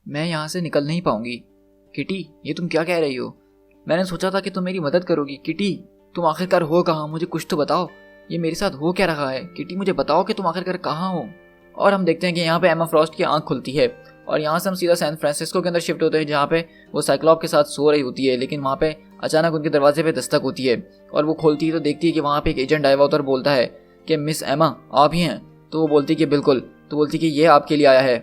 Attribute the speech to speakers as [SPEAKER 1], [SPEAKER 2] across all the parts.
[SPEAKER 1] मैं यहाँ से निकल नहीं पाऊंगी। किटी, ये तुम क्या कह रही हो? मैंने सोचा था कि तुम मेरी मदद करोगी। किटी, तुम आखिरकार हो कहाँ? मुझे कुछ तो बताओ, ये मेरे साथ हो क्या रहा है? किटी, मुझे बताओ कि तुम आखिरकार कहाँ हो। और हम देखते हैं कि यहाँ पे एमा फ्रॉस्ट की आंख खुलती है और यहाँ से हम सीधा सैन फ्रांसिस्को के अंदर शिफ्ट होते हैं, जहाँ पे वो साइक्लॉप के साथ सो रही होती है। लेकिन वहाँ पे अचानक उनके दरवाजे पे दस्तक होती है और वो खोलती है तो देखती है कि वहाँ पे एक एजेंट आया हुआ होता है और बोलता है कि मिस एमा, आप ही हैं? तो वो बोलती है कि बिल्कुल। तो बोलती है कि ये आपके लिए आया है।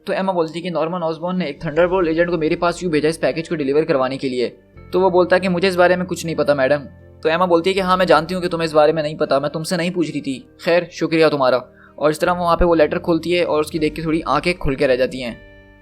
[SPEAKER 1] तो एमा बोलती है कि नॉर्मन ऑसबॉर्न ने एक थंडरबोल्ट एजेंट को मेरे पास यूँ भेजा इस पैकेज को डिलीवर करवाने के लिए। तो वो बोलता है कि मुझे इस बारे में कुछ नहीं पता मैडम। तो एमा बोलती है कि हाँ, मैं जानती हूँ कि तुम्हें इस बारे में नहीं पता, मैं तुमसे नहीं पूछ रही थी। खैर, शुक्रिया तुम्हारा। और इस तरह वहाँ पे वो लेटर खोलती है और उसकी देख के थोड़ी आंखें खुल के रह जाती हैं।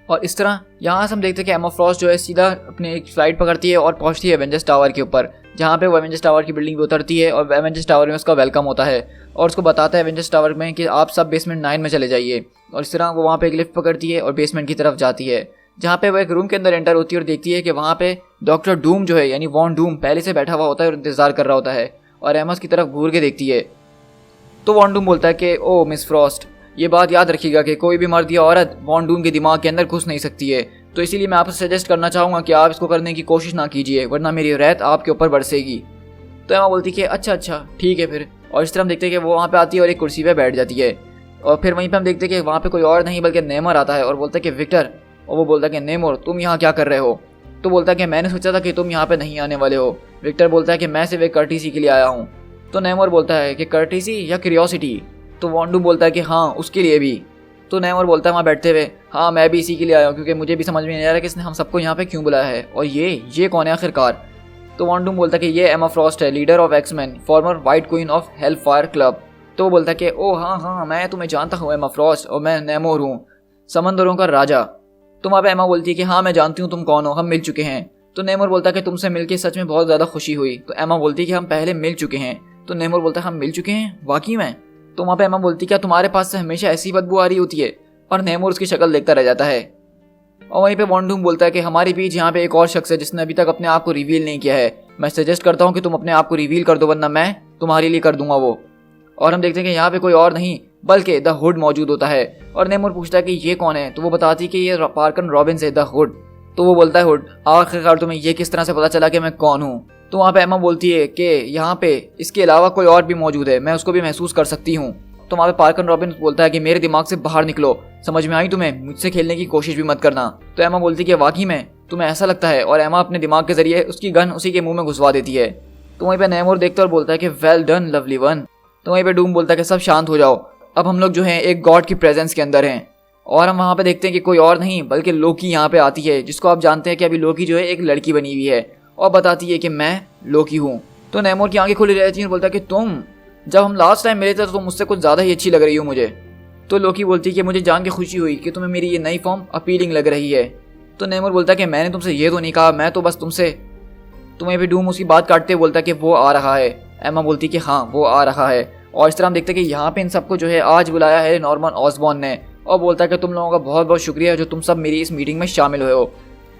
[SPEAKER 1] और इस तरह यहाँ से हम देखते हैं कि एमा फ्रॉस्ट जो है सीधा अपने एक फ्लाइट पकड़ती है और पहुँचती है एवेंजर्स टावर के ऊपर, जहाँ पे वो एवेंजर्स टावर की बिल्डिंग पे उतरती है और एवेंजर्स टावर में उसका वेलकम होता है और उसको बताता है एवेंजर्स टावर में कि आप सब बेसमेंट 9 में चले जाइए। और इस तरह वो वहाँ पे एक लिफ्ट पकड़ती है और बेसमेंट की तरफ जाती है, जहाँ पे वो एक रूम के अंदर एंटर होती है और देखती है कि वहाँ पे डॉक्टर डूम जो है यानी वॉन डूम पहले से बैठा हुआ होता है और इंतजार कर रहा होता है और एमा की तरफ घूर के देखती है। तो वॉन डूम बोलता है कि ओ मिस फ्रॉस्ट, ये बात याद रखिएगा कि कोई भी मर्द या औरत वॉन डूम के दिमाग के अंदर घुस नहीं सकती है, तो इसीलिए मैं आपसे सजेस्ट करना चाहूँगा कि आप इसको करने की कोशिश ना कीजिए, वरना मेरी रैत आपके ऊपर बरसेगी। तो एमा बोलती है कि अच्छा ठीक है फिर। और इस तरह हम देखते हैं कि वो वहाँ पे आती है और एक कुर्सी पे बैठ जाती है और फिर वहीं पे हम देखते हैं कि वहाँ पे कोई और नहीं बल्कि नेमर आता है और बोलता है कि विक्टर। और वो बोलता है कि नेमोर, तुम यहाँ क्या कर रहे हो? तो बोलता है कि मैंने सोचा था कि तुम यहाँ पे नहीं आने वाले हो। विक्टर बोलता है कि मैं सिर्फ एक कर्टिसी के लिए आया हूँ। तो नेमोर बोलता है कि कर्टिसी या क्यूरियोसिटी? तो वॉन डूम बोलता है कि हाँ, उसके लिए भी। तो नेमोर बोलता है वहाँ बैठते हुए, हाँ मैं भी इसी के लिए आया हूँ, क्योंकि मुझे भी समझ में नहीं आ रहा कि इसने हम सबको यहाँ पे क्यों बुलाया है और ये कौन है आखिरकार। तो वॉन डूम बोलता है कि ये एमा फ्रॉस्ट है, leader of X-Men, former white queen of Hellfire club. तो वो बोलता है कि ओ हाँ, मैं तुम्हें जानता हूँ एमा फ्रॉस्ट, और मैं नेमोर हूँ, समंदरों का राजा। तो वहाँ पे एमा बोलती है कि हाँ मैं जानती हूँ तुम कौन हो, हम मिल चुके हैं। तो नेमोर बोलता है कि तुमसे मिलके सच में बहुत ज़्यादा खुशी हुई। तो एमा बोलती है कि हम पहले मिल चुके हैं। तो नेमोर बोलता है हम मिल चुके हैं वाकई में? तो वहाँ पे एमा बोलती है क्या तुम्हारे पास से हमेशा ऐसी बदबू आ रही होती है? और नेमोर उसकी शक्ल देखता रह जाता है। और वहीं पे वॉन डूम बोलता है कि हमारे बीच यहाँ पे एक और शख्स है जिसने अभी तक अपने आप को रिवील नहीं किया है, मैं सजेस्ट करता हूँ कि तुम अपने आप को रिवील कर दो, वरना मैं तुम्हारे लिए कर दूंगा वो। और हम देखते हैं कि यहाँ पे कोई और नहीं बल्कि द हुड मौजूद होता है और नेमोर पूछता है कि ये कौन है? तो वो बताती है कि ये पार्कन रॉबिन्स है, द हुड। तो वो बोलता है हुड, आखिरकार तुम्हें ये किस तरह से पता चला कि मैं कौन हूँ? तो वहाँ पे एमा बोलती है कि यहाँ पे इसके अलावा कोई और भी मौजूद है, मैं उसको भी महसूस कर सकती हूँ। तो वहाँ पे पार्कन रॉबिन्स बोलता है कि मेरे दिमाग से बाहर निकलो, समझ में आई तुम्हें? मुझसे खेलने की कोशिश भी मत करना। तो एमा बोलती है कि वाकई में तुम्हें ऐसा लगता है, और एमा अपने दिमाग के जरिए उसकी गन उसी के मुंह में घुसवा देती है। तो वहीं पे नेमोर देखता है और बोलता है कि वेल डन लवली वन। तो वहीं पे डूम बोलता है कि सब शांत हो जाओ, अब हम लोग जो हैं एक गॉड की प्रेजेंस के अंदर हैं। और हम वहाँ पे देखते हैं कि कोई और नहीं बल्कि लोकी यहाँ पे आती है, जिसको आप जानते हैं कि अभी लोकी जो है एक लड़की बनी हुई है और बताती है कि मैं लोकी हूँ। तो नेमोर की आंखें खुली रहती हैं और बोलता है कि तुम, जब हम लास्ट टाइम मिले थे तो तुम मुझसे कुछ ज़्यादा ही अच्छी लग रही हो मुझे। तो लोकी बोलती है कि मुझे जान के खुशी हुई कि तुम्हें मेरी ये नई फॉर्म अपीलिंग लग रही है। तो नेमोर बोलता है कि मैंने तुमसे ये तो नहीं कहा, मैं तो बस तुमसे। तुम्हें भी डूम उसकी बात काटते हुए बोलता है कि वो आ रहा है। एमा बोलती है कि हाँ वो आ रहा है। और इस तरह हम देखते हैं कि यहाँ पे इन सबको जो है आज बुलाया है नॉर्मन ऑसबॉर्न ने, और बोलता है कि तुम लोगों का बहुत बहुत शुक्रिया जो तुम सब मेरी इस मीटिंग में शामिल हुए हो।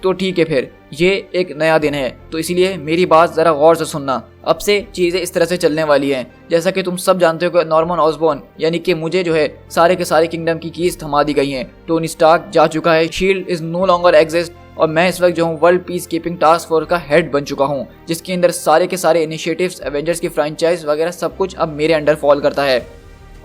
[SPEAKER 1] तो ठीक है, फिर ये एक नया दिन है, तो इसीलिए मेरी बात ज़रा गौर से सुनना। अब से चीज़ें इस तरह से चलने वाली हैं, जैसा कि तुम सब जानते हो कि नॉर्मन ऑसबॉर्न यानी कि मुझे जो है सारे के सारे किंगडम की कीज थमा दी गई हैं। टोनी स्टार्क जा चुका है, SHIELD is no longer exist, और मैं इस वक्त जो हूँ world peacekeeping task force का हेड बन चुका हूँ, जिसके अंदर सारे के सारे इनिशिएटिव्स, एवेंजर्स की फ्रेंचाइज वगैरह सब कुछ अब मेरे अंडर फॉल करता है।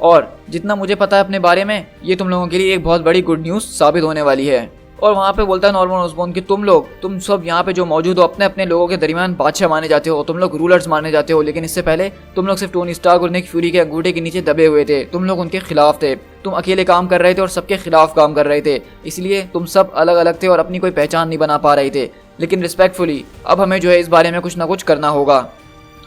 [SPEAKER 1] और जितना मुझे पता है अपने बारे में, ये तुम लोगों के लिए एक बहुत बड़ी गुड न्यूज़ साबित होने वाली है। और वहाँ पे बोलता है नॉर्मन ऑसबॉर्न कि तुम सब यहाँ पे जो मौजूद हो अपने अपने लोगों के दरमियान बादशाह माने जाते हो, तुम लोग रूलर्स माने जाते हो, लेकिन इससे पहले तुम लोग सिर्फ टोनी स्टार्क और निक फ्यूरी के अंगूठे के नीचे दबे हुए थे। तुम लोग उनके खिलाफ थे, तुम अकेले काम कर रहे थे और सबके खिलाफ काम कर रहे थे, इसलिए तुम सब अलग अलग थे और अपनी कोई पहचान नहीं बना पा रहे थे। लेकिन रिस्पेक्टफुली अब हमें जो है इस बारे में कुछ ना कुछ करना होगा।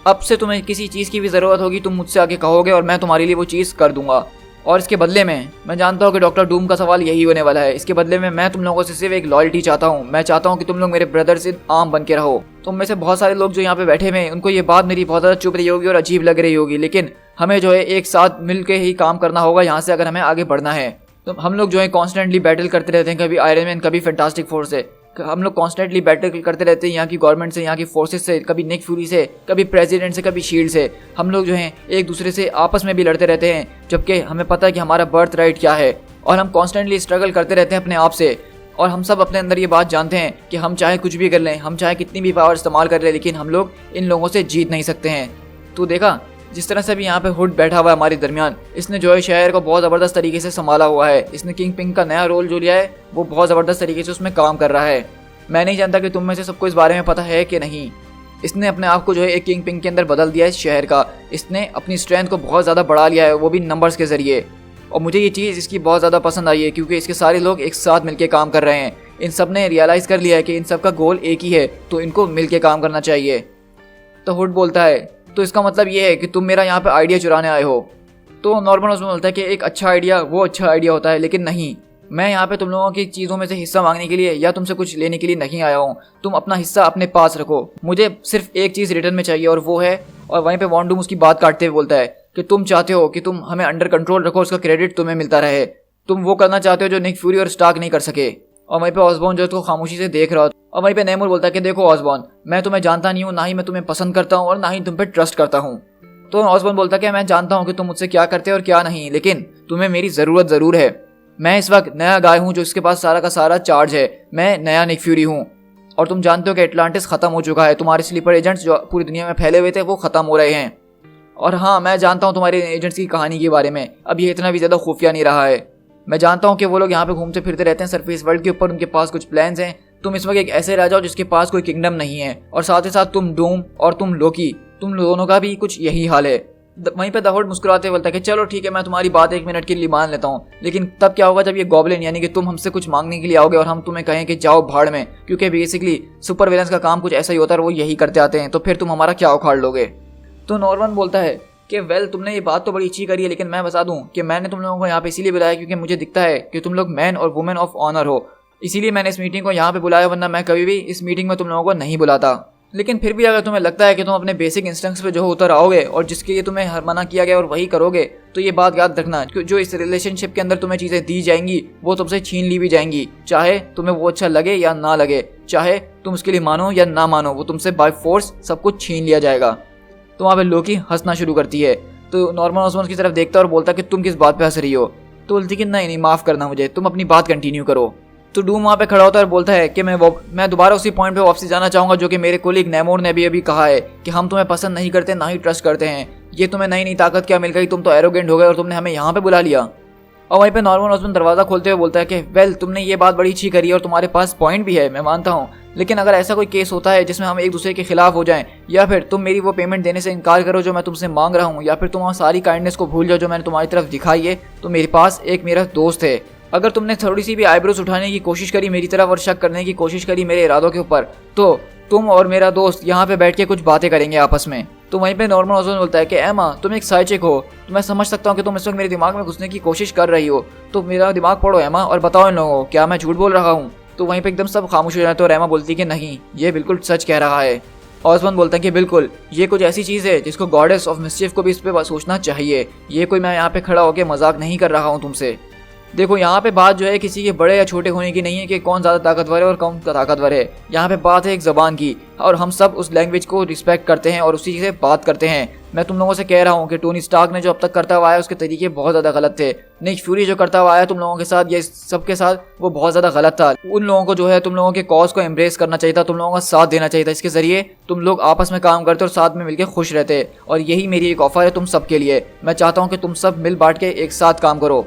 [SPEAKER 1] अब से तुम्हें किसी चीज़ की भी ज़रूरत होगी तुम मुझसे आके कहोगे और मैं तुम्हारे लिए वो चीज़ कर दूंगा। और इसके बदले में मैं जानता हूँ कि डॉक्टर डूम का सवाल यही होने वाला है, इसके बदले में मैं तुम लोगों से सिर्फ एक लॉयल्टी चाहता हूँ। मैं चाहता हूँ कि तुम लोग मेरे ब्रदर्स इन आर्म बन के रहो। तुम में से बहुत सारे लोग जो यहाँ पे बैठे हुए हैं उनको ये बात मेरी बहुत ज़्यादा चुभ रही होगी और अजीब लग रही होगी, लेकिन हमें जो है एक साथ मिल के ही काम करना होगा यहाँ से अगर हमें आगे बढ़ना है। तो हम लोग जो है कॉन्स्टेंटली बैटल करते रहते हैं, कभी आयरन मैन, कभी फैंटास्टिक फोर्स से, हम लोग कॉन्स्टेंटली बैटल करते रहते हैं यहाँ की गवर्नमेंट से, यहाँ की फोर्सेस से, कभी निक फ्यूरी से, कभी प्रेसिडेंट से, कभी शील्ड से। हम लोग जो हैं एक दूसरे से आपस में भी लड़ते रहते हैं, जबकि हमें पता है कि हमारा बर्थ राइट क्या है, और हम कॉन्स्टेंटली स्ट्रगल करते रहते हैं अपने आप से। और हम सब अपने अंदर ये बात जानते हैं कि हम चाहे कुछ भी कर लें, हम चाहे कितनी भी पावर इस्तेमाल कर लें, लेकिन हम लोग इन लोगों से जीत नहीं सकते हैं। तो देखा जिस तरह से अभी यहाँ पे हुड बैठा हुआ है हमारे दरमियान, इसने जो है शहर को बहुत ज़बरदस्त तरीके से संभाला हुआ है। इसने किंग पिंग का नया रोल जो लिया है वो बहुत ज़बरदस्त तरीके से उसमें काम कर रहा है। मैं नहीं जानता कि तुम में से सबको इस बारे में पता है कि नहीं। इसने अपने आप को जो है एक किंग पिंग के अंदर बदल दिया है इस शहर का। इसने अपनी स्ट्रेंथ को बहुत ज़्यादा बढ़ा लिया है, वो भी नंबर्स के ज़रिए। और मुझे ये चीज़ इसकी बहुत ज़्यादा पसंद आई है क्योंकि इसके सारे लोग एक साथ मिलकर काम कर रहे हैं। इन सब ने रियलाइज़ कर लिया है कि इन सब का गोल एक ही है, तो इनको मिलकर काम करना चाहिए। तो हुड बोलता है तो इसका मतलब ये है कि तुम मेरा यहाँ पे आइडिया चुराने आए हो। तो नॉर्मल उसमें बोलता है कि एक अच्छा आइडिया वो अच्छा आइडिया होता है, लेकिन नहीं, मैं यहाँ पे तुम लोगों की चीज़ों में से हिस्सा मांगने के लिए या तुमसे कुछ लेने के लिए नहीं आया हूँ। तुम अपना हिस्सा अपने पास रखो, मुझे सिर्फ एक चीज़ रिटर्न में चाहिए और वो है। और वहीं पे वॉन्डूम उसकी बात काटते हुए बोलता है कि तुम चाहते हो कि तुम हमें अंडर कंट्रोल रखो, उसका क्रेडिट तुम्हें मिलता रहे। तुम वो करना चाहते हो जो निक फ्यूरी और स्टार्क नहीं कर सके। और वहीं पे ऑसबॉर्न जो उसको खामोशी से देख रहा हो। और वहीं पे नेमोर बोलता है कि देखो ऑसबॉर्न, मैं तुम्हें जानता नहीं हूँ, ना ही मैं तुम्हें पसंद करता हूँ और ना ही तुम पे ट्रस्ट करता हूँ। तो ऑसबॉर्न बोलता है कि मैं जानता हूँ कि तुम मुझसे क्या करते हो और क्या नहीं, लेकिन तुम्हें मेरी ज़रूरत ज़रूर है। मैं इस वक्त नया गाय हूँ जो इसके पास सारा का सारा चार्ज है। मैं नया निक फ्यूरी हूँ और तुम जानते हो कि एटलांटिस ख़त्म हो चुका है। तुम्हारे स्लीपर एजेंट्स जो पूरी दुनिया में फैले हुए थे वो ख़त्म हो रहे हैं। और हाँ, मैं जानता हूँ तुम्हारे एजेंट्स की कहानी के बारे में, अब ये इतना भी ज़्यादा खुफिया नहीं रहा है। मैं जानता हूँ कि वो लोग यहाँ पे घूमते फिरते रहते हैं सरफेस वर्ल्ड के ऊपर, उनके पास कुछ प्लान्स हैं। तुम इस वक्त एक ऐसे राजा हो जिसके पास कोई किंगडम नहीं है, और साथ ही साथ तुम डूम और तुम लोकी, तुम दोनों का भी कुछ यही हाल है। वहीं पे द हुड मुस्कुराते बोलता है कि चलो ठीक है, मैं तुम्हारी बात 1 मिनट के लिए मान लेता हूँ, लेकिन तब क्या होगा जब ये गॉब्लिन यानी कि तुम हमसे कुछ मांगने के लिए आओगे और हम तुम्हें कहें कि जाओ भाड़ में, क्योंकि बेसिकली सुपर विलेंस का काम कुछ ऐसा ही होता है और वो यही करते आते हैं, तो फिर तुम हमारा क्या उखाड़ लोगे। तो नॉर्मन बोलता है कि वेल, तुमने ये बात तो बड़ी अच्छी करी है, लेकिन मैं बता दूं कि मैंने तुम लोगों को यहाँ पे इसीलिए बुलाया क्योंकि मुझे दिखता है कि तुम लोग मैन और वुमेन ऑफ ऑनर हो, इसीलिए मैंने इस मीटिंग को यहाँ पे बुलाया, वरना मैं कभी भी इस मीटिंग में तुम लोगों को नहीं बुलाता। लेकिन फिर भी अगर तुम्हें लगता है कि तुम अपने बेसिक इंस्टिंक्ट्स पे जो उतर आओगे और जिसके लिए तुम्हें हर मना किया गया और वही करोगे, तो ये बात याद रखना कि जो इस रिलेशनशिप के अंदर तुम्हें चीज़ें दी जाएंगी वो तुमसे छीन ली भी जाएंगी, चाहे तुम्हें वो अच्छा लगे या ना लगे, चाहे तुम उसके लिए मानो या ना मानो, वो तुमसे बाय फोर्स सब कुछ छीन लिया जाएगा। तो वहाँ पे लोकी हंसना शुरू करती है। तो नॉर्मन ऑसबॉर्न की तरफ देखता है और बोलता है कि तुम किस बात पे हंस रही हो। तो बोलती कि नहीं माफ़ करना मुझे, तुम अपनी बात कंटिन्यू करो। तो डूम वहाँ पे खड़ा होता है और बोलता है कि मैं दोबारा उसी पॉइंट पे वापसी जाना चाहूँगा जो कि मेरे कोलीग नेमोर ने भी अभी कहा है कि हम तुम्हें पसंद नहीं करते, ना ही ट्रस्ट करते हैं। ये तुम्हें नई नई ताकत क्या मिल गई, तुम तो एरोगेंट हो गए और तुमने हमें यहाँ पे बुला लिया। और वहीं पे नॉर्मन ऑसबॉर्न दरवाज़ा खोलते हुए बोलता है कि वेल, तुमने ये बात बड़ी अच्छी करी है और तुम्हारे पास पॉइंट भी है, मैं मानता हूँ, लेकिन अगर ऐसा कोई केस होता है जिसमें हम एक दूसरे के खिलाफ हो जाएं, या फिर तुम मेरी वो पेमेंट देने से इनकार करो जो मैं तुमसे मांग रहा हूँ, या फिर तुम सारी काइंडनेस को भूल जाओ जो मैंने तुम्हारी तरफ दिखाई है, तो मेरे पास एक मेरा दोस्त है। अगर तुमने थोड़ी सी भी आईब्रोज उठाने की कोशिश करी मेरी तरफ और शक करने की कोशिश करी मेरे इरादों के ऊपर, तो तुम और मेरा दोस्त यहाँ पे बैठ के कुछ बातें करेंगे आपस में। तो वहीं पे नॉर्मन ऑसबॉर्न बोलता है कि एमा, तुम एक साइचिक हो, तो मैं समझ सकता हूँ कि तुम इस वक्त मेरे दिमाग में घुसने की कोशिश कर रही हो, तो मेरा दिमाग पढ़ो एमा और बताओ इन लोगों को क्या मैं झूठ बोल रहा हूँ। तो वहीं पे एकदम सब खामोश हो जाते हैं और एमा बोलती कि नहीं, ये बिल्कुल सच कह रहा है। ऑसबॉर्न बोलता है कि बिल्कुल, ये कुछ ऐसी चीज़ है जिसको गॉडेस ऑफ मिस्चिफ को भी इस पर सोचना चाहिए। ये कोई मैं यहाँ पे खड़ा होकर मजाक नहीं कर रहा हूँ तुमसे। देखो यहाँ पे बात जो है किसी के बड़े या छोटे होने की नहीं है कि कौन ज़्यादा ताकतवर है और कौन ताकतवर है। यहाँ पे बात है एक ज़बान की, और हम सब उस लैंग्वेज को रिस्पेक्ट करते हैं और उसी से बात करते हैं। मैं तुम लोगों से कह रहा हूँ कि टोनी स्टार्क ने जो अब तक करता हुआ आया उसके तरीके बहुत ज़्यादा गलत थे। निक फ्यूरी जो करता हुआ आया तुम लोगों के साथ, ये सबके साथ, वो बहुत ज़्यादा गलत था। उन लोगों को जो है तुम लोगों के कॉज को एम्ब्रेस करना चाहिए था, तुम लोगों का साथ देना चाहिए था। इसके ज़रिए तुम लोग आपस में काम करते और साथ में मिलकर खुश रहते, और यही मेरी एक ऑफर है तुम सब के लिए। मैं चाहता हूँ कि तुम सब मिल बांट के एक साथ काम करो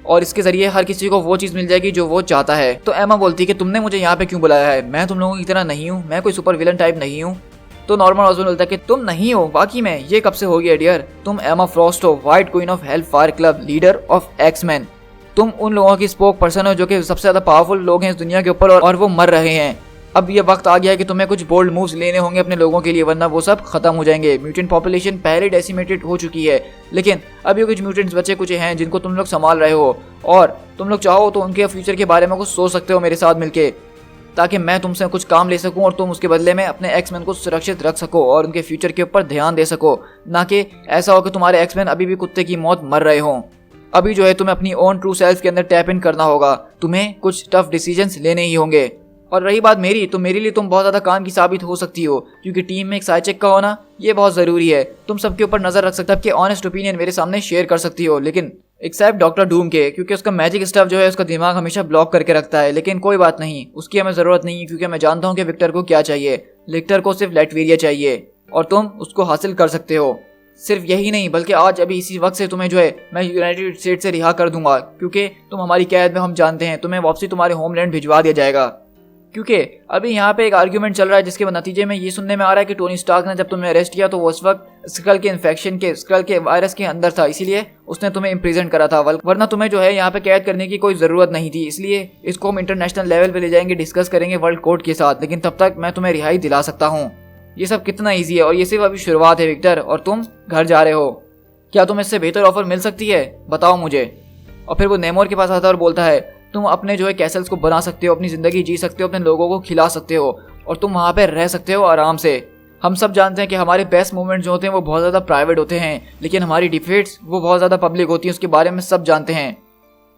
[SPEAKER 1] और इसके जरिए हर किसी को वो चीज़ मिल जाएगी जो वो चाहता है। तो एमा बोलती है कि तुमने मुझे यहाँ पे क्यों बुलाया है, मैं तुम लोगों की तरह नहीं हूँ, मैं कोई सुपर विलन टाइप नहीं हूँ। तो नॉर्मन ऑसबॉर्न बोलता है कि तुम नहीं हो, बाकी में ये कब से हो गया डियर, तुम एमा फ्रॉस्ट हो, white queen of Hellfire club, leader of X-Men. तुम उन लोगों की स्पोक पर्सन हो जो कि सबसे ज़्यादा पावरफुल लोग हैं इस दुनिया के ऊपर, और वो मर रहे हैं। अब ये वक्त आ गया है कि तुम्हें कुछ बोल्ड मूव्स लेने होंगे अपने लोगों के लिए, वरना वो सब खत्म हो जाएंगे। म्यूटेंट पॉपुलेशन पहले डेसिमेटेड हो चुकी है, लेकिन अभी कुछ म्यूटेंट्स बचे कुछ हैं जिनको तुम लोग संभाल रहे हो, और तुम लोग चाहो तो उनके फ्यूचर के बारे में कुछ सोच सकते हो मेरे साथ मिलके, ताकि मैं तुमसे कुछ काम ले सकूं और तुम उसके बदले में अपने एक्समैन को सुरक्षित रख सको और उनके फ्यूचर के ऊपर ध्यान दे सको, ना कि ऐसा हो कि तुम्हारे एक्समैन अभी भी कुत्ते की मौत मर रहे हों। अभी जो है तुम्हें अपनी ओन ट्रू सेल्फ के अंदर टैप इन करना होगा, तुम्हें कुछ टफ डिसीजंस लेने ही होंगे। और रही बात मेरी, तो मेरे लिए तुम बहुत ज़्यादा काम की साबित हो सकती हो, क्योंकि टीम में एक साइचेक का होना ये बहुत ज़रूरी है। तुम सबके ऊपर नज़र रख सकते हो, आपके ऑनेस्ट ओपिनियन मेरे सामने शेयर कर सकती हो, लेकिन एक्सेप्ट डॉक्टर डूम के, क्योंकि उसका मैजिक स्टफ जो है उसका दिमाग हमेशा ब्लॉक करके रखता है। लेकिन कोई बात नहीं, उसकी हमें ज़रूरत नहीं है, क्योंकि मैं जानता हूँ कि विक्टर को क्या चाहिए। विक्टर को सिर्फ लैटवीरिया चाहिए और तुम उसको हासिल कर सकते हो। सिर्फ यही नहीं, बल्कि आज अभी इसी वक्त से तुम्हें जो है मैं यूनाइटेड स्टेट से रिहा कर दूंगा, क्योंकि तुम हमारी कैद में, हम जानते हैं, तुम्हें वापसी तुम्हारे होमलैंड भिजवा दिया जाएगा। क्योंकि अभी यहाँ पे एक आर्ग्यूमेंट चल रहा है जिसके नतीजे में ये सुनने में आ रहा है कि टोनी स्टार्क ने जब तुम्हें अरेस्ट किया तो वो उस वक्त स्क्रल के इन्फेक्शन के, स्क्रल के वायरस के अंदर था, इसीलिए उसने तुम्हें इम्प्रिजन करा था। वरना तुम्हें जो है यहाँ पे कैद करने की कोई ज़रूरत नहीं थी। इसलिए इसको हम इंटरनेशनल लेवल पे ले जाएंगे, डिस्कस करेंगे वर्ल्ड कोर्ट के साथ। लेकिन तब तक मैं तुम्हें रिहाई दिला सकता हूँ। ये सब कितना ईजी है और ये सिर्फ अभी शुरुआत है विक्टर, और तुम घर जा रहे हो। क्या तुम्हें इससे बेहतर ऑफर मिल सकती है? बताओ मुझे। और फिर वो नेमोर के पास आता है और बोलता है तुम अपने जो है कैसल्स को बना सकते हो, अपनी ज़िंदगी जी सकते हो, अपने लोगों को खिला सकते हो और तुम वहाँ पे रह सकते हो आराम से। हम सब जानते हैं कि हमारे बेस्ट मोमेंट्स जो होते हैं वो बहुत ज़्यादा प्राइवेट होते हैं, लेकिन हमारी डिफीट्स वो बहुत ज़्यादा पब्लिक होती हैं, उसके बारे में सब जानते हैं।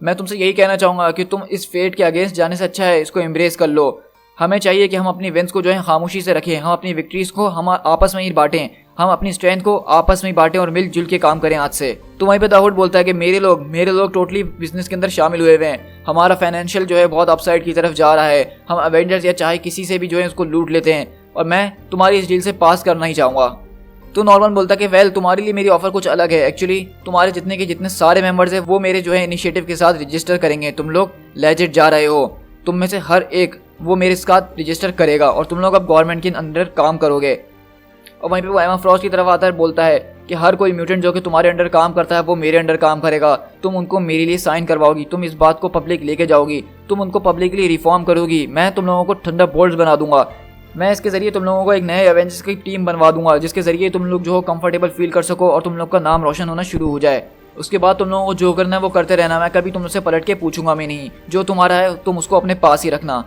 [SPEAKER 1] मैं तुमसे यही कहना चाहूँगा कि तुम इस फेट के अगेंस्ट जाने से अच्छा है इसको एम्ब्रेस कर लो। हमें चाहिए कि हम अपनी विंस को जो है खामोशी से रखें, हम अपनी विक्ट्रीज को हम आपस में ही बांटें, हम अपनी स्ट्रेंथ को आपस में ही बांटें और मिलजुल के काम करें आज से। तो वहीं पे दाऊद बोलता है कि मेरे लोग टोटली बिजनेस के अंदर शामिल हुए हुए हैं, हमारा फाइनेंशियल जो है बहुत अपसाइड की तरफ जा रहा है, हम अवेंजर्स या चाहे किसी से भी जो है उसको लूट लेते हैं और मैं तुम्हारी इस डील से पास करना ही चाहूँगा। तो नॉर्मन बोलता है कि वेल तुम्हारे लिए मेरी ऑफर कुछ अलग है। एक्चुअली तुम्हारे जितने सारे मेंबर्स हैं वो मेरे जो है इनिशिएटिव के साथ रजिस्टर करेंगे। तुम लोग लेजिट जा रहे हो, तुम में से हर एक वो मेरे साथ रजिस्टर करेगा और तुम लोग अब गवर्नमेंट के अंडर काम करोगे। और वहीं पे वो एमा फ्रॉस्ट की तरफ आता है, बोलता है कि हर कोई म्यूटेंट जो कि तुम्हारे अंडर काम करता है वो मेरे अंडर काम करेगा। तुम उनको मेरे लिए साइन करवाओगी, तुम इस बात को पब्लिक लेके जाओगी, तुम उनको पब्लिकली रिफॉर्म करोगी। मैं तुम लोगों को थंडरबोल्ट्स बना दूंगा। मैं इसके जरिए तुम लोगों को एक नए एवेंजर्स की टीम बनवा दूंगा, जिसके जरिए तुम लोग जो हो कंफर्टेबल फील कर सको और तुम लोग का नाम रोशन होना शुरू हो जाए। उसके बाद तुम लोगों को जो करना है वो करते रहना, मैं कभी तुमसे पलट के पूछूंगा मैं नहीं। जो तुम्हारा है तुम उसको अपने पास ही रखना।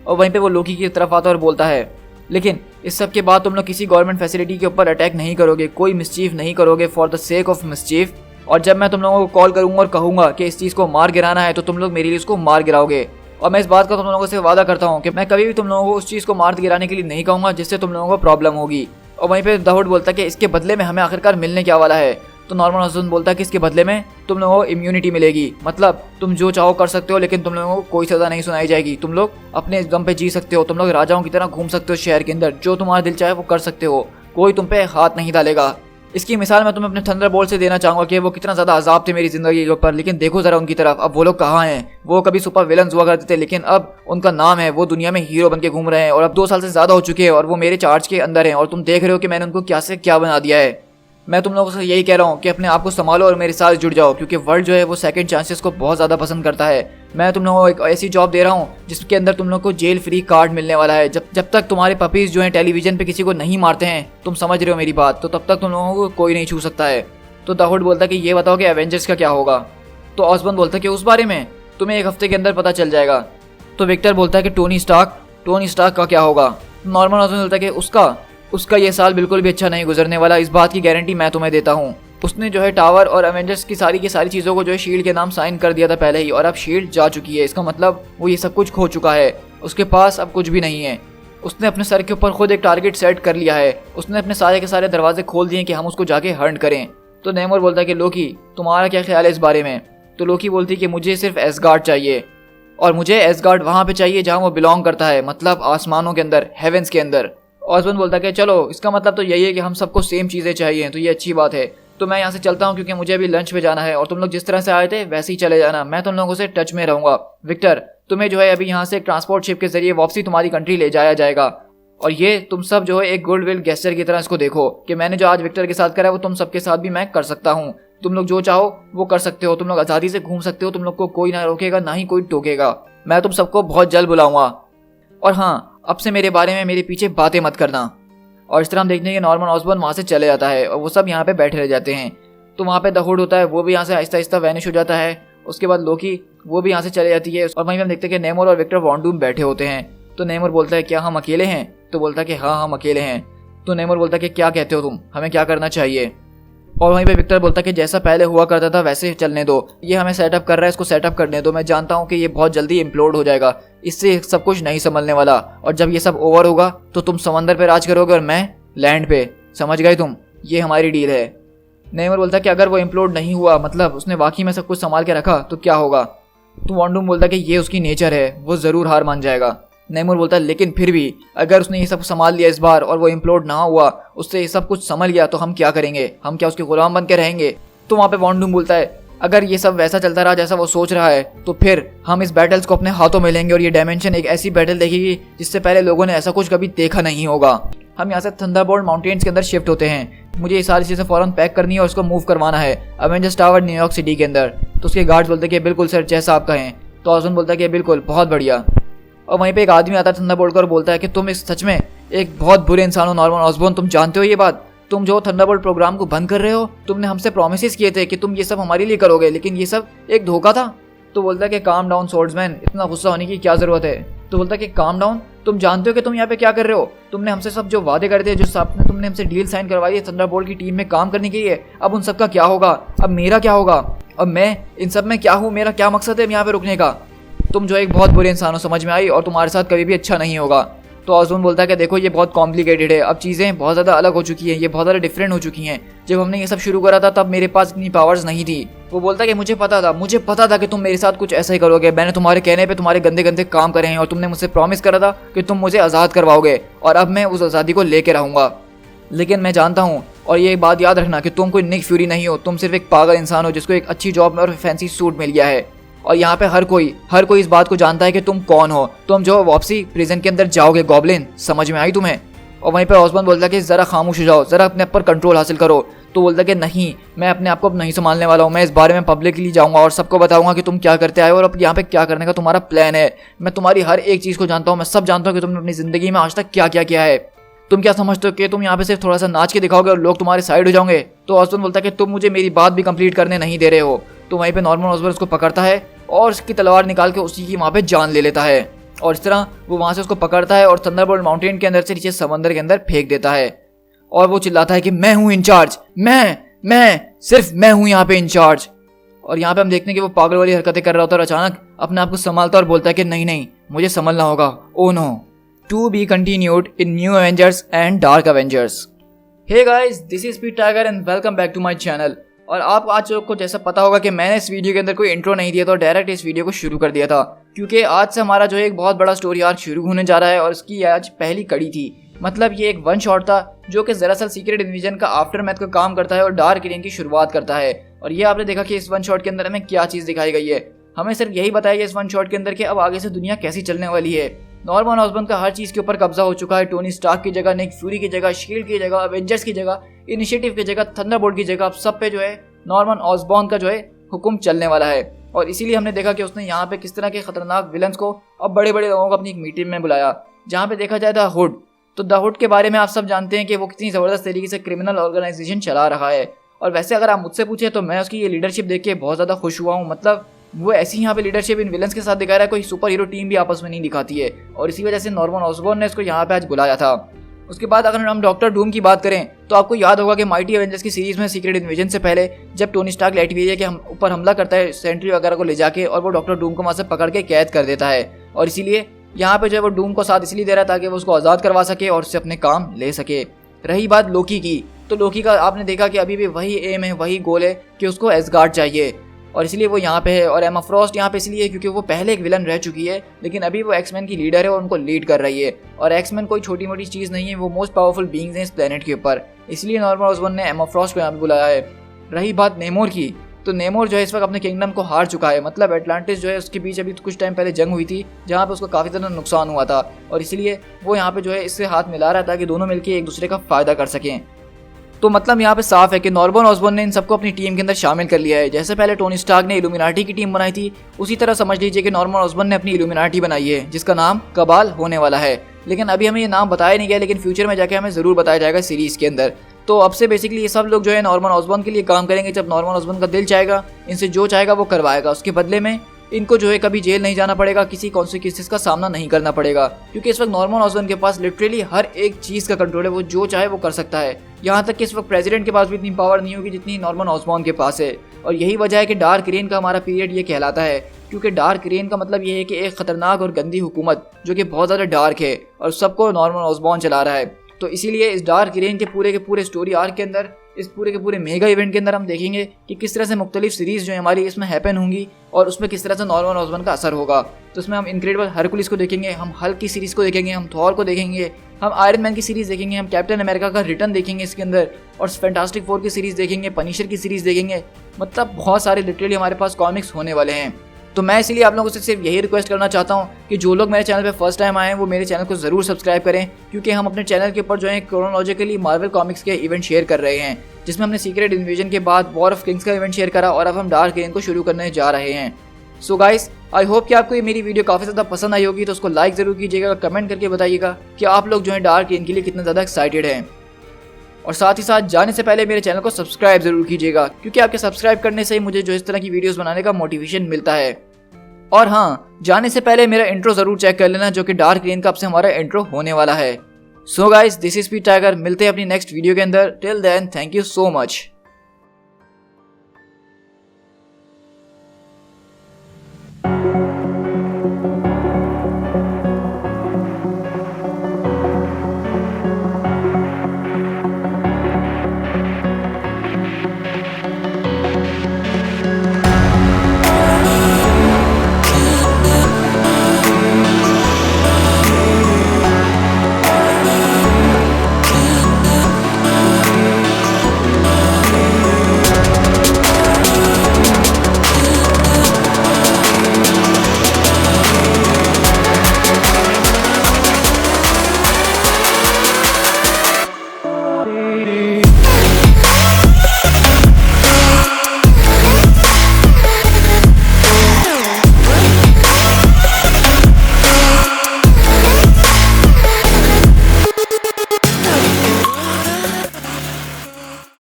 [SPEAKER 1] और वहीं पे वो लोकी की तरफ आता है और बोलता है लेकिन इस सब के बाद तुम लोग किसी गवर्नमेंट फैसिलिटी के ऊपर अटैक नहीं करोगे, कोई मिसचीफ नहीं करोगे for the sake of mischief. और जब मैं तुम लोगों को कॉल करूंगा और कहूंगा कि इस चीज़ को मार गिराना है तो तुम लोग मेरे लिए उसको मार गिराओगे। और मैं इस बात का तुम लोगों से वादा करता हूँ कि मैं कभी भी तुम लोगों को उस चीज़ को मार गिराने के लिए नहीं कहूँगा जिससे तुम लोगों को प्रॉब्लम होगी। और वहीं पे दाऊद बोलता है कि इसके बदले में हमें आखिरकार मिलने क्या वाला है। तो नॉर्मन ऑसबॉर्न बोलता है कि इसके बदले में तुम लोगों को इम्यूनिटी मिलेगी, मतलब तुम जो चाहो कर सकते हो, लेकिन तुम लोगों को कोई सज़ा नहीं सुनाई जाएगी। तुम लोग अपने दम पे जी सकते हो, तुम लोग राजाओं की तरह घूम सकते हो शहर के अंदर, जो तुम्हारा दिल चाहे वो कर सकते हो, कोई तुम पे हाथ नहीं डालेगा। इसकी मिसाल मैं तुम्हें अपने थंडरबोल्ट से देना चाहूँगा कि वो कितना ज़्यादा अजाब थे मेरी ज़िंदगी के ऊपर, लेकिन देखो ज़रा उनकी तरफ, अब वो लोग कहाँ हैं। वो कभी सुपर विलन्स हुआ करते थे, लेकिन अब उनका नाम है, वो दुनिया में हीरो बन के घूम रहे हैं और अब 2 साल से ज़्यादा हो चुके हैं और वो मेरे चार्ज के अंदर हैं। और तुम देख रहे हो कि मैंने उनको क्या से क्या बना दिया है। मैं तुम लोगों से यही कह रहा हूँ कि अपने आप को संभालो और मेरे साथ जुड़ जाओ, क्योंकि वर्ल्ड जो है वो सेकंड चांसेस को बहुत ज़्यादा पसंद करता है। मैं तुम लोगों को एक ऐसी जॉब दे रहा हूँ जिसके अंदर तुम लोग को जेल फ्री कार्ड मिलने वाला है। जब तक तुम्हारे पपीज़ जो हैं टेलीविजन पे किसी को नहीं मारते हैं, तुम समझ रहे हो मेरी बात, तो तब तक तुम लोगों को कोई नहीं छू सकता है। तो दाऊद बोलता है कि ये बताओ कि एवेंजर्स का क्या होगा। तो ऑसबॉर्न बोलता है कि उस बारे में तुम्हें 1 हफ्ते के अंदर पता चल जाएगा। तो विक्टर बोलता है कि टोनी स्टार्क का क्या होगा। नॉर्मन ऑसबॉर्न बोलता है कि उसका ये साल बिल्कुल भी अच्छा नहीं गुजरने वाला, इस बात की गारंटी मैं तुम्हें देता हूँ। उसने जो है टावर और एवेंजर्स की सारी चीज़ों को जो है शील्ड के नाम साइन कर दिया था पहले ही, और अब शील्ड जा चुकी है। इसका मतलब वो ये सब कुछ खो चुका है, उसके पास अब कुछ भी नहीं है। उसने अपने सर के ऊपर खुद एक टारगेट सेट कर लिया है, उसने अपने सारे के सारे दरवाजे खोल दिए कि हम उसको जाके हर्ट करें। तो नेमोर बोलता है कि लोकी तुम्हारा क्या ख्याल है इस बारे में। तो लोकी बोलती है कि मुझे सिर्फ एसगार्ड चाहिए, और मुझे एसगार्ड वहाँ पे चाहिए जहाँ वो बिलोंग करता है, मतलब आसमानों के अंदर, हेवेंस के अंदर। ऑसबॉर्न बोलता है कि चलो इसका मतलब तो यही है कि हम सबको सेम चीज़ें चाहिए, तो ये अच्छी बात है। तो मैं यहाँ से चलता हूँ क्योंकि मुझे अभी लंच पे जाना है, और तुम लोग जिस तरह से आए थे वैसे ही चले जाना। मैं तुम लोगों से टच में रहूँगा। विक्टर तुम्हें जो है अभी यहाँ से ट्रांसपोर्ट शिप के जरिए वापसी तुम्हारी कंट्री ले जाया जाएगा, और ये तुम सब जो है एक गुडविल गेस्चर की तरह इसको देखो कि मैंने जो आज विक्टर के साथ करा है वो तुम सबके साथ भी मैं कर सकता हूँ। तुम लोग जो चाहो वो कर सकते हो, तुम लोग आज़ादी से घूम सकते हो, तुम लोग को कोई ना रोकेगा, ना ही कोई टोकेगा। मैं तुम सबको बहुत जल्द बुलाऊंगा, और हाँ अब से मेरे बारे में मेरे पीछे बातें मत करना। और इस तरह हम देखते हैं कि नॉर्मन ऑसबॉर्न वहाँ से चले जाता है और वो सब यहाँ पे बैठे रह जाते हैं। तो वहाँ पे दाऊद होता है, वो भी यहाँ से आहिस्ता आहिस्ता वैनिश हो जाता है। उसके बाद लोकी वो भी यहाँ से चले जाती है, और वहीं हम देखते हैं कि नेमोर और विक्टर वॉन्डूम बैठे होते हैं। तो नेमोर बोलता है क्या हम अकेले हैं। तो बोलता है कि हाँ हम अकेले हैं। तो नेमोर बोलता है कि क्या कहते हो तुम, हमें क्या करना चाहिए। और वहीं पे विक्टर बोलता है कि जैसा पहले हुआ करता था वैसे चलने दो, ये हमें सेटअप कर रहा है, इसको सेटअप करने दो। मैं जानता हूँ कि ये बहुत जल्दी इम्प्लोड हो जाएगा, इससे सब कुछ नहीं संभलने वाला, और जब ये सब ओवर होगा तो तुम समंदर पे राज करोगे और मैं लैंड पे। समझ गए तुम, ये हमारी डील है। नेमोर बोलता है कि अगर वो इम्प्लोड नहीं हुआ, मतलब उसने वाकई में सब कुछ संभाल के रखा, तो क्या होगा? तो वॉन्डूम बोलता है कि ये उसकी नेचर है, वो ज़रूर हार मान जाएगा। नेमोर बोलता है लेकिन फिर भी अगर उसने ये सब संभाल लिया इस बार और वो इम्प्लोड ना हुआ, उससे ये सब कुछ संभल गया, तो हम क्या करेंगे? हम क्या उसके गुलाम बन के रहेंगे? तो वहाँ पे वॉन्डूम बोलता है अगर ये सब वैसा चलता रहा जैसा वो सोच रहा है, तो फिर हम इस बैटल्स को अपने हाथों में लेंगे और ये डायमेंशन एक ऐसी बैटल देखेगी जिससे पहले लोगों ने ऐसा कुछ कभी देखा नहीं होगा। हम यहाँ से थंडरबोल्ट माउंटेन्स के अंदर शिफ्ट होते हैं। मुझे ये सारी चीज़ें फ़ौरन पैक करनी है और उसको मूव करवाना है अवेंजर्स टावर न्यूयॉर्क सिटी के अंदर। तो उसके गार्ड्स बोलते हैं कि बिल्कुल सर, जैसा आप कहें। तो ऑसबॉर्न बोलता है कि बिल्कुल, बहुत बढ़िया। और वहीं पे एक आदमी आता है थंडरबोल्ट और बोलता है कि तुम इस सच में एक बहुत बुरे इंसान हो नॉर्मन ऑसबॉर्न, तुम जानते हो ये बात? तुम जो थंडरबोल्ट प्रोग्राम को बंद कर रहे हो, तुमने हमसे प्रोमिसेस किए थे कि तुम ये सब हमारे लिए करोगे, लेकिन ये सब एक धोखा था। तो बोलता है कि काम डाउन स्वॉर्ड्समैन, इतना गुस्सा होने की क्या जरूरत है? तो बोलता है कि काम डाउन, तुम जानते हो कि तुम यहाँ पे क्या कर रहे हो? तुमने हमसे सब जो वादे करे थे, जो सब तुमने हमसे डील साइन करवाई है थंडरबोल्ट की टीम में काम करने के लिए, अब उन सब का क्या होगा? अब मेरा क्या होगा? अब मैं इन सब में क्या हूँ? मेरा क्या मकसद है यहाँ पे रुकने का? तुम जो एक बहुत बुरे इंसान हो, समझ में आई, और तुम्हारे साथ कभी भी अच्छा नहीं होगा। तो ऑसबॉर्न बोलता है कि देखो ये बहुत कॉम्प्लिकेटेड है, अब चीज़ें बहुत ज़्यादा अलग हो चुकी हैं, ये बहुत ज़्यादा डिफरेंट हो चुकी हैं। जब हमने ये सब शुरू करा था तब मेरे पास इतनी पावर्स नहीं थी। वो बोलता है कि मुझे पता था कि तुम मेरे साथ कुछ ऐसा ही करोगे। मैंने तुम्हारे कहने पे तुम्हारे गंदे गंदे काम करे हैं और तुमने मुझसे प्रॉमिस करा था कि तुम मुझे आज़ाद करवाओगे और अब मैं उस आज़ादी को लेके रहूँगा। लेकिन मैं जानता हूँ, और ये बात याद रखना, कि तुम कोई निक फ्यूरी नहीं हो, तुम सिर्फ एक पागल इंसान हो जिसको एक अच्छी जॉब में और फैंसी सूट मिल गया है। और यहाँ पे हर कोई इस बात को जानता है कि तुम कौन हो। तुम जो वापसी प्रिजन के अंदर जाओगे गॉब्लिन, समझ में आई तुम्हें? और वहीं पे ऑसबॉर्न बोलता है कि ज़रा खामोश हो जाओ, ज़रा अपने पर कंट्रोल हासिल करो। तो बोलता है कि नहीं, मैं अपने आप को अब नहीं संभालने वाला हूँ, मैं इस बारे में पब्लिकली जाऊँगा और सबको बताऊँगा कि तुम क्या करते आए हो और अब यहाँ पे क्या करने का तुम्हारा प्लान है। मैं तुम्हारी हर एक चीज़ को जानता हूँ, मैं सब जानता हूँ कि तुमने अपनी ज़िंदगी में आज तक क्या क्या किया है। तुम क्या समझते हो कि तुम यहाँ पे सिर्फ थोड़ा सा नाच के दिखाओगे और लोग तुम्हारे साइड हो जाओगे? तो ऑसबॉर्न बोलता है कि तुम मुझे मेरी बात भी कंप्लीट करने नहीं दे रहे हो। तो वहीं पे नॉर्मन ऑसबॉर्न उसको पकड़ता है और उसकी तलवार निकाल के उसी की वहाँ पे जान ले लेता है। और इस तरह वो वहाँ से उसको पकड़ता है और थंडरबोल्ट माउंटेन के अंदर से नीचे समंदर के अंदर फेंक देता है। और वो चिल्लाता है कि मैं हूँ इंचार्ज, सिर्फ मैं हूँ यहाँ पे इंचार्ज। और यहाँ पे हम देखते हैं कि वो पागल वाली हरकतें कर रहा होता है और अचानक अपने आप को संभालता और बोलता है कि नहीं, मुझे संभलना होगा। Oh no. To be continued in new Avengers and dark Avengers. Hey guys, this is Pete Tiger and welcome back to my channel. और आप आज को जैसा पता होगा कि मैंने इस वीडियो के अंदर कोई इंट्रो नहीं दिया था और डायरेक्ट इस वीडियो को शुरू कर दिया था, क्योंकि आज से हमारा जो है एक बहुत बड़ा स्टोरी आर्क शुरू होने जा रहा है और इसकी आज पहली कड़ी थी। मतलब ये एक वन शॉट था जो कि दरअसल सीक्रेट इन्विजन का आफ्टर मैथ का काम करता है और डार्क एलियन की शुरुआत करता है। और ये आपने देखा कि इस वन शॉट के अंदर हमें क्या चीज़ दिखाई गई है। हमें सिर्फ यही बताया गया इस वन शॉट के अंदर कि अब आगे से दुनिया कैसी चलने वाली है। नॉर्मन ऑसबॉर्न का हर चीज़ के ऊपर कब्जा हो चुका है। टोनी स्टार्क की जगह, निक फ्यूरी की जगह, शील्ड की जगह, एवेंजर्स की जगह, इनिशिएटिव की जगह, थंडरबोल्ट की जगह, अब सब पे जो है नॉर्मन ऑसबॉर्न का जो है हुक्म चलने वाला है। और इसीलिए हमने देखा कि उसने यहाँ पे किस तरह के खतरनाक विलन्स को अब बड़े बड़े लोगों को अपनी एक मीटिंग में बुलाया, जहाँ पे देखा जाए द हुड। तो द हुड के बारे में आप सब जानते हैं कि वो कितनी ज़बरदस्त तरीके से क्रिमिनल ऑर्गेनाइजेशन चला रहा है। और वैसे अगर आप मुझसे पूछे तो मैं उसकी ये लीडरशिप देख के बहुत ज़्यादा खुश हुआ हूँ। मतलब वो ऐसी यहाँ पे लीडरशिप इन विलन्स के साथ दिखा रहा है, कोई सुपर हीरो टीम भी आपस में नहीं दिखाती है। और इसी वजह से नॉर्मन ऑसबॉर्न ने इसको यहाँ पे आज बुलाया था। उसके बाद अगर हम डॉक्टर डूम की बात करें तो आपको याद होगा कि माइटी एवेंजर्स की सीरीज में सीक्रेट इन्वेजन से पहले जब टोनी स्टार्क लैटिविया के ऊपर हमला करता है सेंट्री वगैरह को ले जाके, और वो डॉक्टर डूम को वहाँ से पकड़ के कैद कर देता है। और इसीलिए यहाँ पे जो है वो डूम को साथ इसलिए दे रहा है ताकि वो उसको आज़ाद करवा सके और उससे अपने काम ले सके। रही बात लोकी की, तो लोकी का आपने देखा कि अभी भी वही एम है, वही गोल है कि उसको एसगार्ड चाहिए, और इसलिए वो यहाँ पे है। और एमा फ्रॉस्ट यहाँ पे इसलिए है क्योंकि वो पहले एक विलन रह चुकी है, लेकिन अभी वो एक्समैन की लीडर है और उनको लीड कर रही है। और एक्समैन कोई छोटी मोटी चीज़ नहीं है, वो मोस्ट पावरफुल बीइंग्स हैं इस प्लेनेट के ऊपर। इसलिए नॉर्मन ऑसबॉर्न ने एमा फ्रॉस्ट को यहाँ पे बुलाया है। रही बात नेमोर की, तो नेमोर जो है इस वक्त अपने किंगडम को हार चुका है। मतलब एटलांटिस जो है उसके बीच अभी कुछ टाइम पहले जंग हुई थी जहाँ पे उसको काफ़ी ज़्यादा नुकसान हुआ था, और इसलिए वो यहाँ पे जो है इससे हाथ मिला रहा था कि दोनों मिलकर एक दूसरे का फ़ायदा कर सकें। तो मतलब यहाँ पे साफ है कि नॉर्मन ऑसबॉर्न ने इन सबको अपनी टीम के अंदर शामिल कर लिया है। जैसे पहले टोनी स्टार्क ने इल्यूमिनाटी की टीम बनाई थी, उसी तरह समझ लीजिए कि नॉर्मन ऑसबॉर्न ने अपनी इल्यूमिनाटी बनाई है जिसका नाम कबाल होने वाला है। लेकिन अभी हमें ये नाम बताया नहीं गया, लेकिन फ्यूचर में जाके हमें ज़रूर बताया जाएगा सीरीज़ के अंदर। तो अब से बेसिकली ये सब लोग जो है नॉर्मन ऑसबॉर्न के लिए काम करेंगे। जब नॉर्मन ऑसबॉर्न का दिल चाहेगा, इनसे जो चाहेगा वो करवाएगा। उसके बदले में इनको जो है कभी जेल नहीं जाना पड़ेगा, किसी कॉन्सिक्वेंसेस का सामना नहीं करना पड़ेगा, क्योंकि इस वक्त नॉर्मन ऑसबॉर्न के पास लिटरली हर एक चीज़ का कंट्रोल है। वो जो चाहे वो कर सकता है। यहाँ तक कि इस वक्त प्रेसिडेंट के पास भी इतनी पावर नहीं होगी जितनी नॉर्मन ऑसबॉर्न के पास है। और यही वजह है कि डार्क रेन का हमारा पीरियड ये कहलाता है, क्योंकि डार्क रेन का मतलब ये है कि एक खतरनाक और गंदी हुकूमत जो कि बहुत ज़्यादा डार्क है और सबको नॉर्मन ऑसबॉर्न चला रहा है। तो इसीलिए इस डार्क रेन के पूरे स्टोरी आर्क के अंदर इस पूरे के पूरे मेगा इवेंट के अंदर हम देखेंगे कि किस तरह से मुख्तलिफ सीरीज जो है हमारी इसमें हैपन होंगी और उसमें किस तरह से नॉर्मन ऑसबर्न का असर होगा। तो इसमें हम इनक्रेडिबल हरकुलिस को देखेंगे, हम हल्क की सीरीज को देखेंगे, हम थॉर को देखेंगे, हम आयरन मैन की सीरीज देखेंगे, हम कैप्टन अमेरिका का रिटर्न देखेंगे इसके अंदर, और फैंटास्टिक फोर की सीरीज देखेंगे, पनिशर की सीरीज देखेंगे। मतलब बहुत सारे लिटरली हमारे पास कॉमिक्स होने वाले हैं। तो मैं इसीलिए आप लोगों से सिर्फ यही रिक्वेस्ट करना चाहता हूँ कि जो लोग मेरे चैनल पे फर्स्ट टाइम आए हैं वो मेरे चैनल को ज़रूर सब्सक्राइब करें, क्योंकि हम अपने चैनल के ऊपर जो है क्रोनोलॉजिकली मार्वल कॉमिक्स के इवेंट शेयर कर रहे हैं, जिसमें हमने सीक्रेट इन्वेजन के बाद वॉर ऑफ किंग्स का इवेंट शेयर करा और अब हम डार्क रेन को शुरू करने जा रहे हैं। सो गाइस, आई होप कि आपको ये मेरी वीडियो काफ़ी ज़्यादा पसंद आई होगी। तो उसको लाइक ज़रूर कीजिएगा, कमेंट करके बताइएगा कि आप लोग जो है डार्क रेन के लिए कितना ज़्यादा एक्साइटेड हैं, और साथ ही साथ जाने से पहले मेरे चैनल को सब्सक्राइब जरूर कीजिएगा, क्योंकि आपके सब्सक्राइब करने से ही मुझे जो इस तरह की वीडियोस बनाने का मोटिवेशन मिलता है। और हाँ, जाने से पहले मेरा इंट्रो जरूर चेक कर लेना, जो कि डार्क रेन का अब से हमारा इंट्रो होने वाला है। So guys, this is speed tiger. मिलते हैं अपनी नेक्स्ट वीडियो के अंदर। Till then, thank you so much.